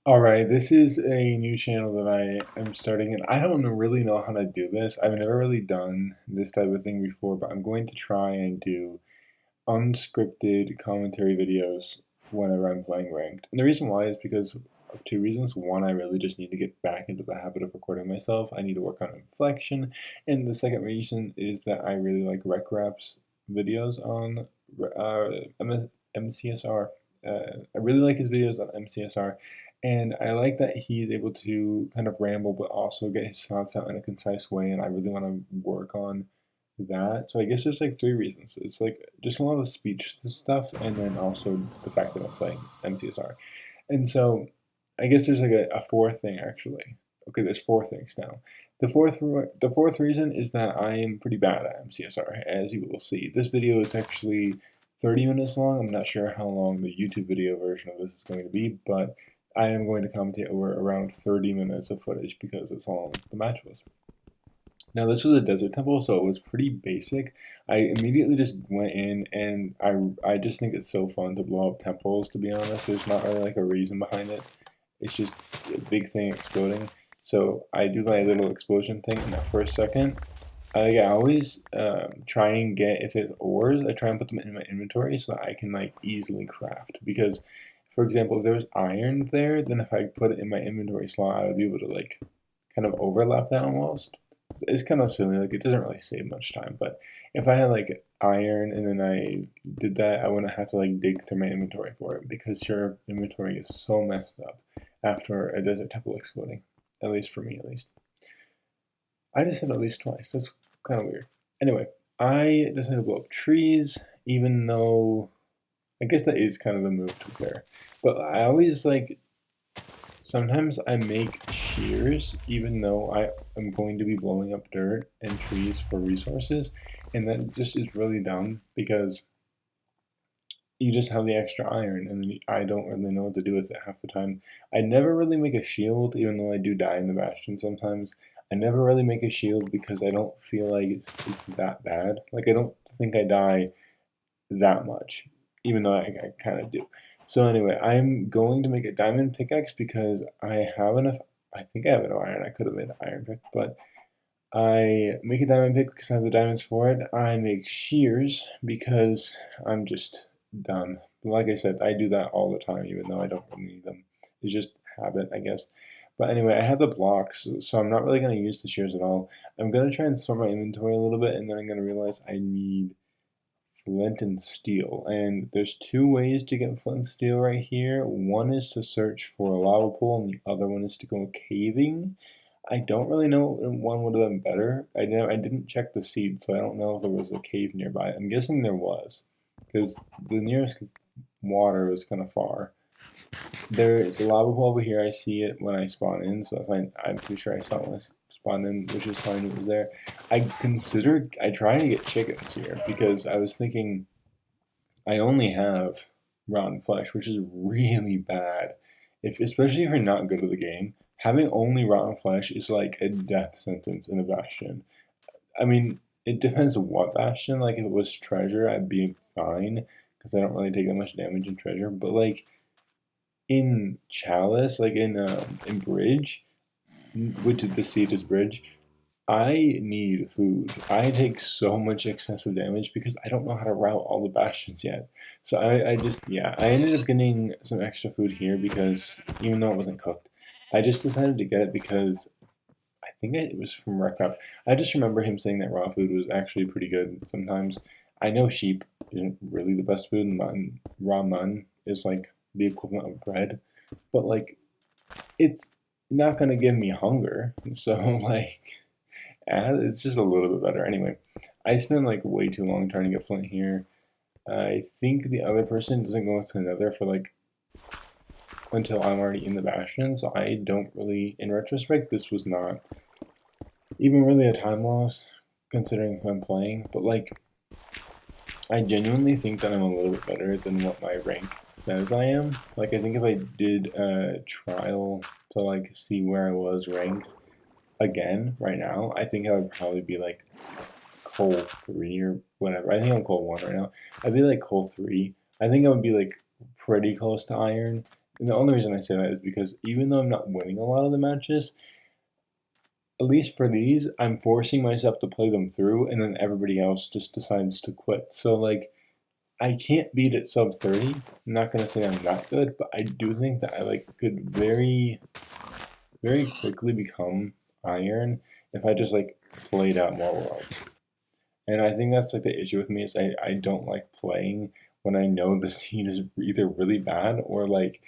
Alright, this is a new channel that I am starting, and I don't really know how to do this. I've never really done this type of thing before, but I'm going to try and do unscripted commentary videos whenever I'm playing ranked. And the reason why is because of two reasons. One, I really just need to get back into the habit of recording myself. I need to work on inflection. And the second reason is that I really like RecRap's videos on MCSR. I really like his videos on MCSR. And I like that he's able to kind of ramble, but also get his thoughts out in a concise way. And I really want to work on that. So I guess there's like three reasons. It's like just a lot of speech stuff, and then also the fact that I'm playing MCSR. And so I guess there's like a fourth thing actually. Okay, there's four things now. The fourth reason is that I am pretty bad at MCSR, as you will see. This video is actually 30 minutes long. I'm not sure how long the YouTube video version of this is going to be, but I am going to commentate over around 30 minutes of footage because that's how long the match was. Now this was a desert temple, so it was pretty basic. I immediately just went in, and I just think it's so fun to blow up temples, to be honest. There's not really like a reason behind it. It's just a big thing exploding. So I do my little explosion thing in that first second. I always try and get, if it's ores, I try and put them in my inventory so that I can like easily craft. Because, for example, if there was iron there, then if I put it in my inventory slot, I would be able to like kind of overlap that almost. It's kind of silly, like it doesn't really save much time, but if I had like iron and then I did that, I wouldn't have to like dig through my inventory for it because your inventory is so messed up after a desert temple exploding, at least for me at least. I just said at least twice, that's kind of weird. Anyway, I decided to blow up trees, even though I guess that is kind of the move to there. But I always like sometimes I make shears even though I am going to be blowing up dirt and trees for resources, and that just is really dumb because you just have the extra iron and then I don't really know what to do with it half the time. I never really make a shield even though I do die in the bastion sometimes. I never really make a shield because I don't feel like it's that bad. Like I don't think I die that much, even though I kind of do. So anyway, I'm going to make a diamond pickaxe because I have enough. I think I have enough iron. I could have made an iron pick, but I make a diamond pick because I have the diamonds for it. I make shears because I'm just dumb. Like I said, I do that all the time, even though I don't really need them. It's just habit, I guess. But anyway, I have the blocks, so I'm not really going to use the shears at all. I'm going to try and sort my inventory a little bit, and then I'm going to realize I need flint and steel. And there's two ways to get flint and steel right here. One is to search for a lava pool, and the other one is to go caving. I don't really know one would have been better. I didn't check the seed, so I don't know if there was a cave nearby. I'm guessing there was, because the nearest water was kind of far. There is a lava pool over here. I see it when I spawn in, so I'm pretty sure I saw it when I spawned in, which is fine. It was there. I tried to get chickens here because I was thinking I only have rotten flesh, which is really bad. If especially if you're not good at the game, having only rotten flesh is like a death sentence in a bastion. I mean, it depends on what bastion. Like if it was treasure, I'd be fine because I don't really take that much damage in treasure. But like in Chalice, like in Bridge, which is the seed is Bridge, I need food. I take so much excessive damage because I don't know how to route all the bastions yet. So I just, yeah, I ended up getting some extra food here because even though it wasn't cooked, I just decided to get it because I think it was from RecRap. I just remember him saying that raw food was actually pretty good sometimes. I know sheep isn't really the best food, and raw mutton is like the equivalent of bread, but like it's not gonna give me hunger. So like it's just a little bit better. Anyway, I spent like way too long trying to get flint here. I think the other person doesn't go into the nether for like until I'm already in the bastion, so I don't really, in retrospect, this was not even really a time loss considering who I'm playing, but like I genuinely think that I'm a little bit better than what my rank says I am. Like I think if I did a trial to like see where I was ranked again right now, I think I would probably be like coal 3 or whatever. I think I'm coal 1 right now. I'd be like coal 3. I think I would be like pretty close to iron. And the only reason I say that is because even though I'm not winning a lot of the matches, at least for these, I'm forcing myself to play them through, and then everybody else just decides to quit. So like, I can't beat at sub 30. I'm not gonna say I'm that good, but I do think that I like could very, very quickly become iron if I just like played out more worlds. And I think that's like the issue with me is I don't like playing when I know the seed is either really bad or like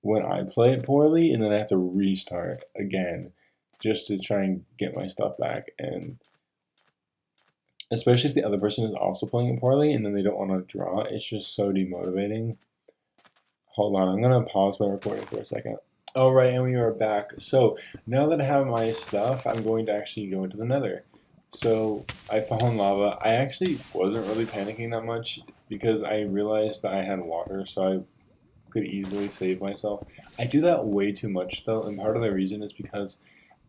when I play it poorly and then I have to restart again just to try and get my stuff back. And especially if the other person is also playing it poorly and then they don't want to draw, it's just so demotivating. Hold on, I'm gonna pause my recording for a second. All right, and we are back. So now that I have my stuff, I'm going to actually go into the nether. So I fell in lava. I actually wasn't really panicking that much because I realized that I had water, so I could easily save myself. I do that way too much though, and part of the reason is because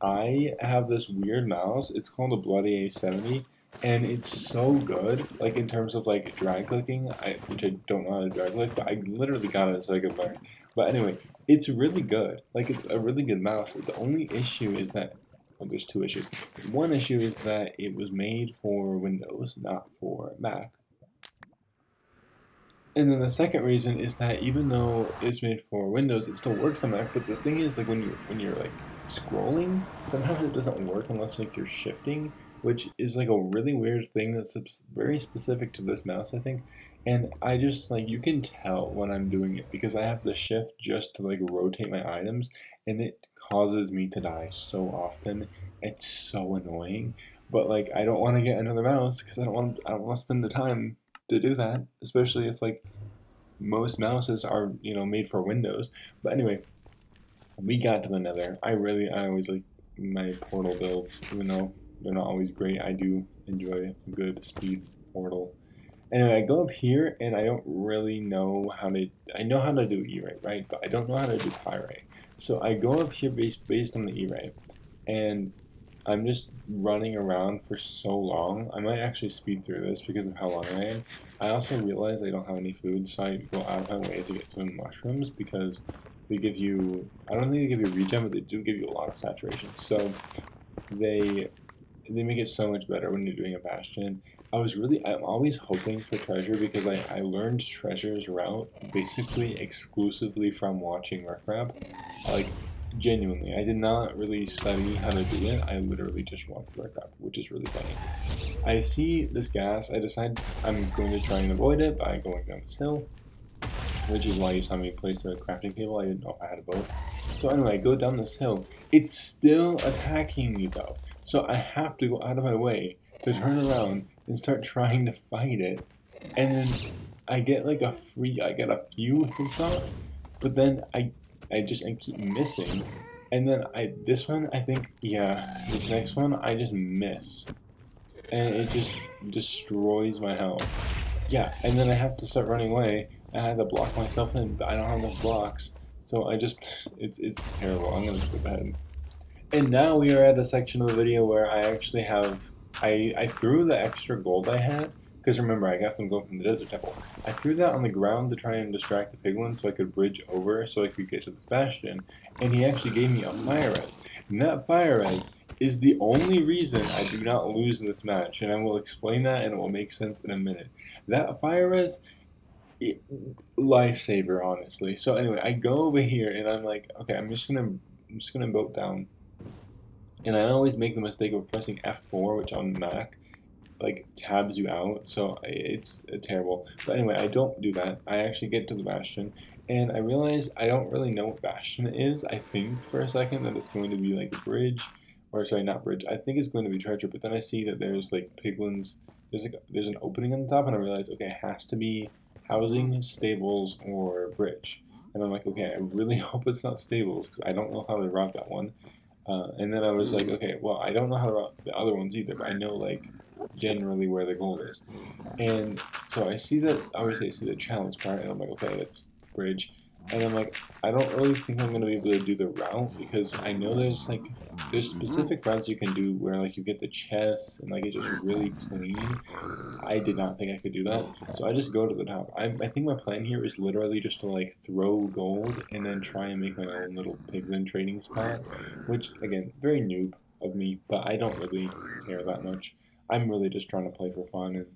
I have this weird mouse. It's called a Bloody A70, and it's so good. Like in terms of like drag clicking, which I don't know how to drag click, but I literally got it so I could learn. But anyway, it's really good. Like it's a really good mouse. The only issue is that well, there's two issues. One issue is that it was made for Windows, not for Mac. And then the second reason is that even though it's made for Windows, it still works on Mac. But the thing is, like when you're like scrolling, sometimes it doesn't work unless like you're shifting, which is like a really weird thing that's very specific to this mouse, I think. And I just like you can tell when I'm doing it because I have to shift just to like rotate my items, and it causes me to die so often. It's so annoying. But like I don't want to get another mouse because I don't want to spend the time to do that, especially if like most mouses are made for Windows. But anyway, we got to the Nether. I always like my portal builds, even though they're not always great. I do enjoy a good speed portal. Anyway, I go up here and I don't really know how to. I know how to do E-ray, right? But I don't know how to do Pyrite. So I go up here based on the E-ray, and I'm just running around for so long. I might actually speed through this because of how long I am. I also realize I don't have any food, so I go out of my way to get some mushrooms because they give you, I don't think they give you regen, but they do give you a lot of saturation. So they they make it so much better when you're doing a bastion. I'm always hoping for treasure because I learned treasure's route basically exclusively from watching Warcraft. Like, genuinely, I did not really study how to do it. I literally just watched Warcraft, which is really funny. I see this gas. I decide I'm going to try and avoid it by going down this hill, which is why you saw me place a crafting table. I didn't know if I had a boat. So anyway, I go down this hill. It's still attacking me though. So I have to go out of my way to turn around and start trying to fight it. And then I get a few hits off, but then I keep missing. And then this one, I think, yeah, this next one, I just miss. And it just destroys my health. Yeah, and then I have to start running away. I had to block myself in, but I don't have enough blocks. So it's terrible. I'm gonna skip ahead. And now we are at a section of the video where I actually have, I threw the extra gold I had, because remember I got some gold from the desert temple. I threw that on the ground to try and distract the piglin so I could bridge over so I could get to this bastion, and he actually gave me a fire res. And that fire res is the only reason I do not lose in this match, and I will explain that and it will make sense in a minute. That fire res, lifesaver, honestly. So anyway, I go over here and I'm like, okay, I'm just gonna boat down. And I always make the mistake of pressing F4, which on Mac like tabs you out, so it's terrible. But anyway, I don't do that. I actually get to the bastion, and I realize I don't really know what bastion is. I think for a second that it's going to be like a bridge, or sorry, not bridge. I think it's going to be treasure, but then I see that there's like piglins. There's an opening on the top, and I realize okay, it has to be housing, stables, or bridge. And I'm like, okay, I really hope it's not stables because I don't know how to route that one. And then I was like, okay, well, I don't know how to route the other ones either, but I know like generally where the gold is. And so I see that, obviously I see the challenge part, and I'm like, okay, that's bridge. and I'm like, I don't really think I'm gonna be able to do the route because I know there's specific routes you can do where like you get the chests and like it's just really clean. I did not think I could do that, so I just go to the top. I think my plan here is literally just to like throw gold and then try and make my own little piglin trading spot, which again, very noob of me, but I don't really care that much. I'm really just trying to play for fun and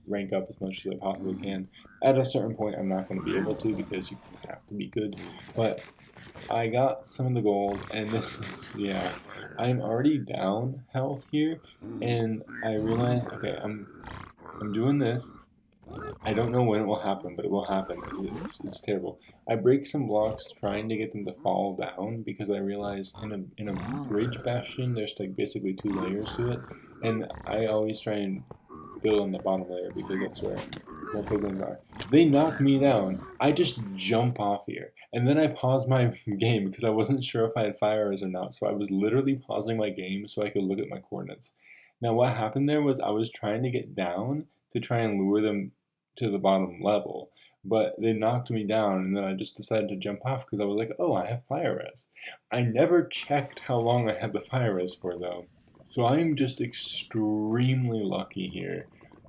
rank up as much as I possibly can. At a certain point, I'm not going to be able to because you have to be good, but I got some of the gold, and this is, yeah, I'm already down health here, and I realize, okay, I'm doing this. I don't know when it will happen, but it will happen. It's terrible. I break some blocks trying to get them to fall down because I realized in a bridge bastion there's like basically two layers to it, and I always try and build on the bottom layer because that's where more piglins are. They knock me down. I just jump off here, and then I pause my game because I wasn't sure if I had fire arrows or not. So I was literally pausing my game so I could look at my coordinates. Now what happened there was I was trying to get down to try and lure them to the bottom level. But they knocked me down, and then I just decided to jump off because I was like, oh, I have fire res. I never checked how long I had the fire res for, though. So I'm just extremely lucky here.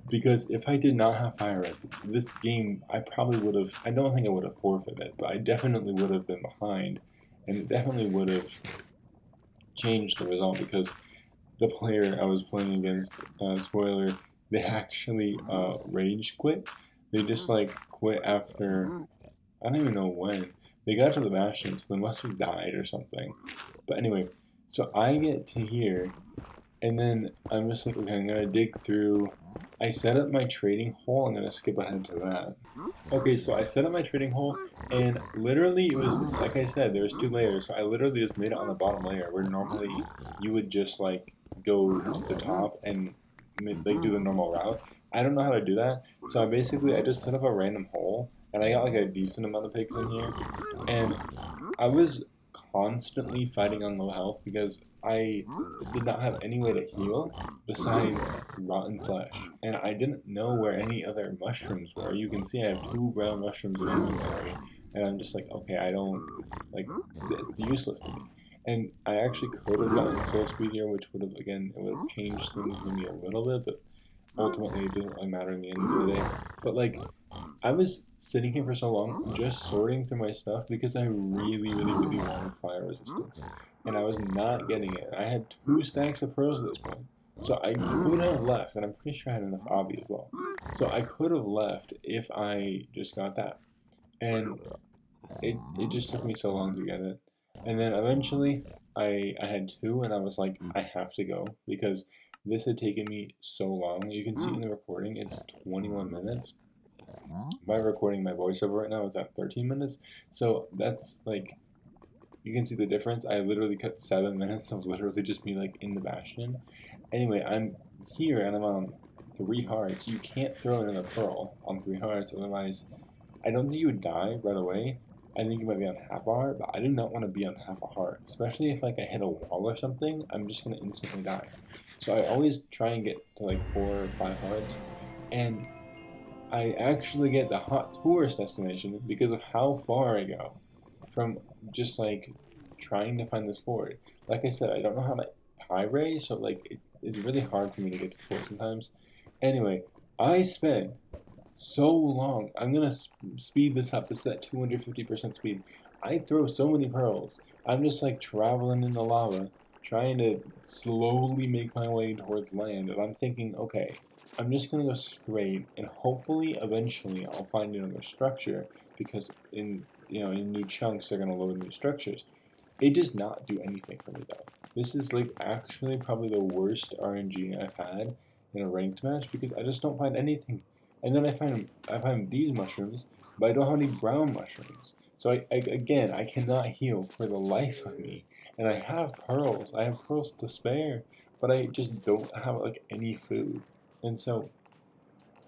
Because if I did not have fire res, this game, I probably would have, I don't think I would have forfeited it, but I definitely would have been behind. And it definitely would have changed the result because the player I was playing against, spoiler, they actually rage quit. They just like quit after I don't even know when. They got to the Bastion, so they must have died or something. But anyway, so I get to here, and then I'm just like, okay, I'm gonna dig through. I set up my trading hole. I'm gonna skip ahead to that. Okay, so I set up my trading hole, and literally it was like I said, there was two layers. So I literally just made it on the bottom layer, where normally you would just like go to the top and like do the normal route. I don't know how to do that, so I just set up a random hole, and I got like a decent amount of pigs in here, and I was constantly fighting on low health because I did not have any way to heal besides rotten flesh. And I didn't know where any other mushrooms were. You can see I have two brown mushrooms in inventory. And I'm just like, okay, I don't, like, it's useless to me. And I actually could have gotten soul speed here, which would have, again, it would have changed things maybe a little bit, but ultimately it doesn't really matter in the end of the day. But, like, I was sitting here for so long just sorting through my stuff because I really wanted fire resistance. And I was not getting it. I had two stacks of pearls at this point. So I could have left, and I'm pretty sure I had enough obby as well. So I could have left if I just got that. And it just took me so long to get it. And then eventually I had two, and I was like, I have to go because this had taken me so long. You can see in the recording it's 21 minutes. By recording my voiceover right now, it's at 13 minutes. So that's like, you can see the difference. I literally cut 7 minutes of literally just me like in the bastion. Anyway, I'm here and I'm on 3 hearts. You can't throw another pearl on 3 hearts, otherwise, I don't think you would die right away. I think you might be on half a heart, but I do not want to be on half a heart, especially if like I hit a wall or something. I'm just gonna instantly die. So I always try and get to like 4 or 5 hearts, and I actually get the hot tourist destination because of how far I go from just like trying to find this fort. Like I said, I don't know how to high raise, so like it's really hard for me to get to the fort sometimes. Anyway, I spent so long. I'm gonna speed this up. This is at 250% speed. I throw so many pearls. I'm just like traveling in the lava, trying to slowly make my way towards land. And I'm thinking, okay, I'm just gonna go straight, and hopefully, eventually, I'll find another structure because in new chunks they're gonna load new structures. It does not do anything for me though. This is like actually probably the worst RNG I've had in a ranked match because I just don't find anything. And then I find these mushrooms, but I don't have any brown mushrooms. So again I cannot heal for the life of me. And I have pearls. I have pearls to spare, but I just don't have like any food. And so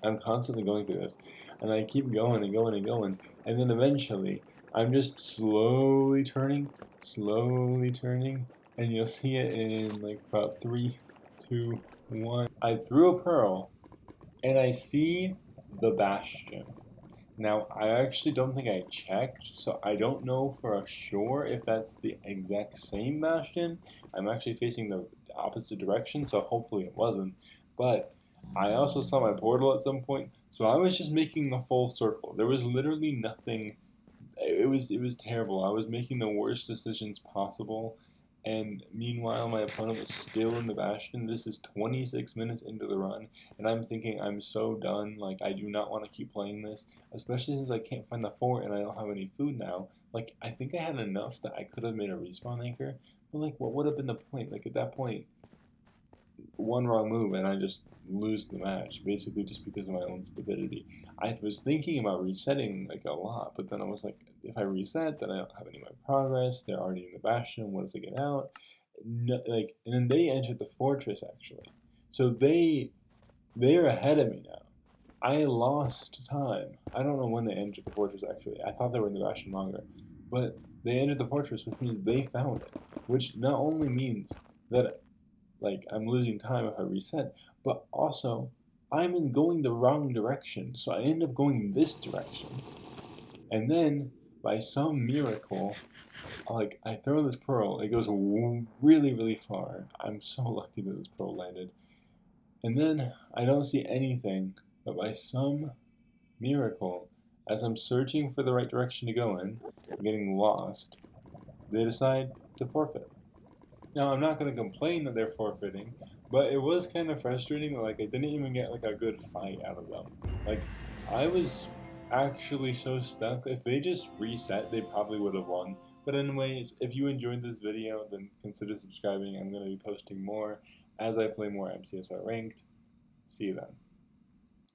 I'm constantly going through this, and I keep going and going and going, and then eventually I'm just slowly turning, and you'll see it in like about 3, 2, 1. I threw a pearl, and I see the bastion. Now, I actually don't think I checked, so I don't know for sure if that's the exact same bastion. I'm actually facing the opposite direction, so hopefully it wasn't. But I also saw my portal at some point, so I was just making the full circle. There was literally nothing. It was terrible. I was making the worst decisions possible, and meanwhile my opponent was still in the bastion. This is 26 minutes into the run, and I'm thinking I'm so done. Like I do not want to keep playing this, especially since I can't find the fort and I don't have any food now. Like I think I had enough that I could have made a respawn anchor, but like what would have been the point? Like at that point, one wrong move and I just lose the match, basically just because of my own stupidity. I was thinking about resetting like a lot, but then I was like, if I reset, then I don't have any of my progress. They're already in the bastion. What if they get out? No, like, and then they entered the fortress actually, so they're ahead of me now. I lost time. I don't know when they entered the fortress actually. I thought they were in the bastion longer, but they entered the fortress, which means they found it. Which not only means that like I'm losing time if I reset, but also I'm in going the wrong direction, so I end up going this direction, and then by some miracle, like I throw this pearl, it goes really really far. I'm so lucky that this pearl landed, and then I don't see anything, but by some miracle, as I'm searching for the right direction to go in, I'm getting lost. They decide to forfeit. Now, I'm not going to complain that they're forfeiting, but it was kind of frustrating that like I didn't even get like a good fight out of them. Like I was actually so stuck. If they just reset, they probably would have won. But anyways, if you enjoyed this video, then consider subscribing. I'm going to be posting more as I play more MCSR Ranked. See you then.